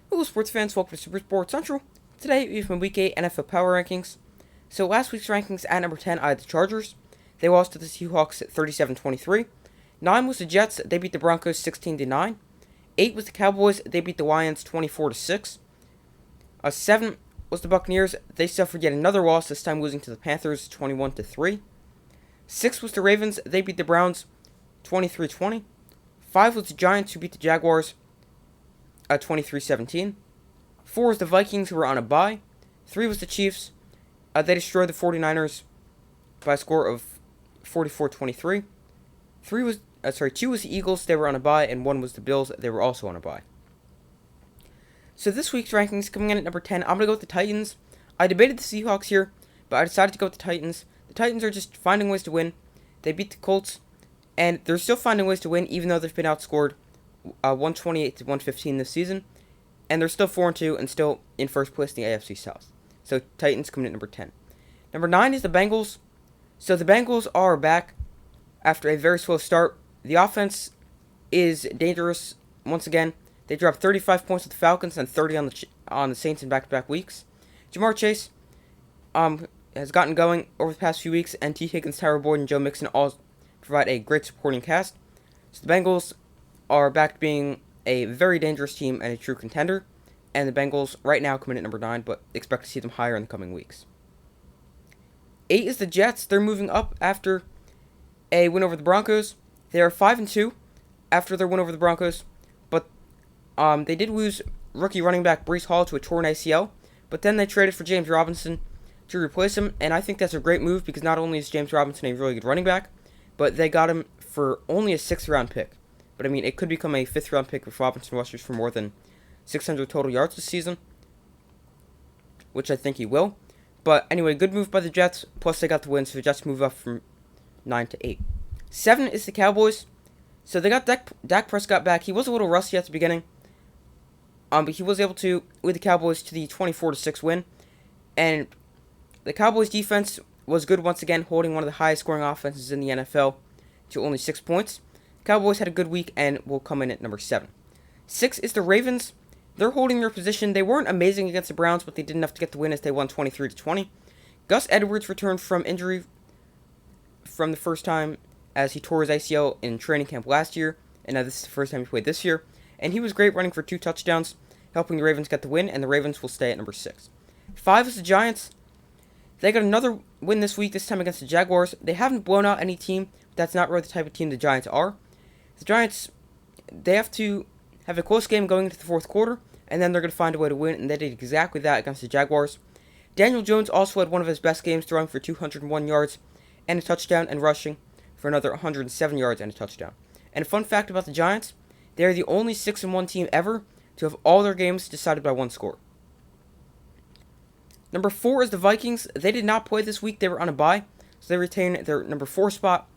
Hello, sports fans. Welcome to Super Sports Central. Today, we have my Week 8 NFL Power Rankings. So, last week's rankings at number 10, I had the Chargers. They lost to the Seahawks at 37-23. 9 was the Jets. They beat the Broncos 16-9. 8 was the Cowboys. They beat the Lions 24-6. 7 was the Buccaneers. They suffered yet another loss, this time losing to the Panthers 21-3. 6 was the Ravens. They beat the Browns 23-20. 5 was the Giants, who beat the Jaguars 23-17. 4 was the Vikings, who were on a bye. 3 was the Chiefs. They destroyed the 49ers by a score of 44-23. 2 was the Eagles. They were on a bye, and 1 was the Bills. They were also on a bye. So this week's rankings, coming in at number 10, I'm going to go with the Titans. I debated the Seahawks here, but I decided to go with the Titans. The Titans are just finding ways to win. They beat the Colts, and they're still finding ways to win, even though they've been outscored 128-115 this season, and they're still 4-2 and still in first place in the AFC South. So Titans coming in at number 10. Number 9 is the Bengals. So the Bengals are back after a very slow start. The offense is dangerous once again. They dropped 35 points with the Falcons and 30 on the Saints in back-to-back weeks. Ja'Marr Chase has gotten going over the past few weeks, and T. Higgins, Tyler Boyd, and Joe Mixon all provide a great supporting cast. So the Bengals are back to being a very dangerous team and a true contender, and the Bengals right now come in at number 9, but expect to see them higher in the coming weeks. 8 is the Jets. They're moving up after a win over the Broncos. They are 5-2 after their win over the Broncos, but they did lose rookie running back Breece Hall to a torn ACL, but then they traded for James Robinson to replace him, and I think that's a great move because not only is James Robinson a really good running back, but they got him for only a 6th-round pick. But I mean, it could become a 5th-round pick if Robinson rushes for more than 600 total yards this season, which I think he will. But anyway, good move by the Jets, plus they got the win, so the Jets move up from 9 to 8. 7 is the Cowboys. So they got Dak Prescott back. He was a little rusty at the beginning, but he was able to lead the Cowboys to the 24-6 win. And the Cowboys defense was good once again, holding one of the highest scoring offenses in the NFL to only 6 points. Cowboys had a good week and will come in at number 7. 6 is the Ravens. They're holding their position. They weren't amazing against the Browns, but they did enough to get the win as they won 23-20. Gus Edwards returned from injury from the first time as he tore his ACL in training camp last year, and now this is the first time he played this year. And he was great, running for 2 touchdowns, helping the Ravens get the win, and the Ravens will stay at number 6. 5 is the Giants. They got another win this week, this time against the Jaguars. They haven't blown out any team, but that's not really the type of team the Giants are. The Giants, they have to have a close game going into the fourth quarter, and then they're going to find a way to win, and they did exactly that against the Jaguars. Daniel Jones also had one of his best games, throwing for 201 yards and a touchdown, and rushing for another 107 yards and a touchdown. And a fun fact about the Giants, they are the only 6-1 team ever to have all their games decided by one score. Number 4 is the Vikings. They did not play this week. They were on a bye, so they retain their number 4 spot.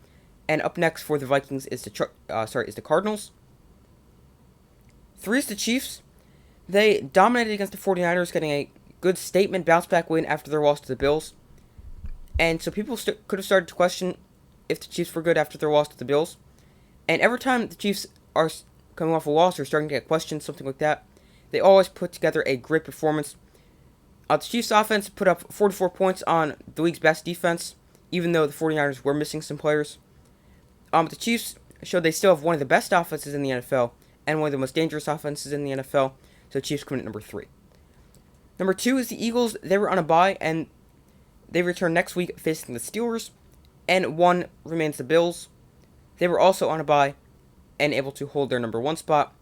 And up next for the Vikings is the Cardinals. 3 is the Chiefs. They dominated against the 49ers, getting a good statement bounce-back win after their loss to the Bills. And so people could have started to question if the Chiefs were good after their loss to the Bills. And every time the Chiefs are coming off a loss or starting to get questioned, something like that, they always put together a great performance. The Chiefs' offense put up 44 points on the league's best defense, even though the 49ers were missing some players. The Chiefs showed they still have one of the best offenses in the NFL and one of the most dangerous offenses in the NFL, so the Chiefs come in at number 3. Number 2 is the Eagles. They were on a bye, and they return next week facing the Steelers, and 1 remains the Bills. They were also on a bye and able to hold their number 1 spot,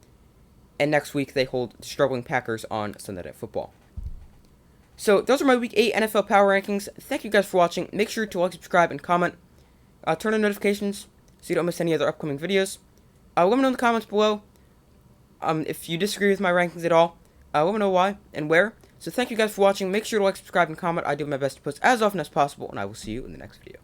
and next week they hold the struggling Packers on Sunday Night Football. So those are my Week 8 NFL Power Rankings. Thank you guys for watching. Make sure to like, subscribe, and comment. Turn on notifications so you don't miss any other upcoming videos. Let me know in the comments below if you disagree with my rankings at all. Let me know why and where. So thank you guys for watching. Make sure to like, subscribe, and comment. I do my best to post as often as possible, and I will see you in the next video.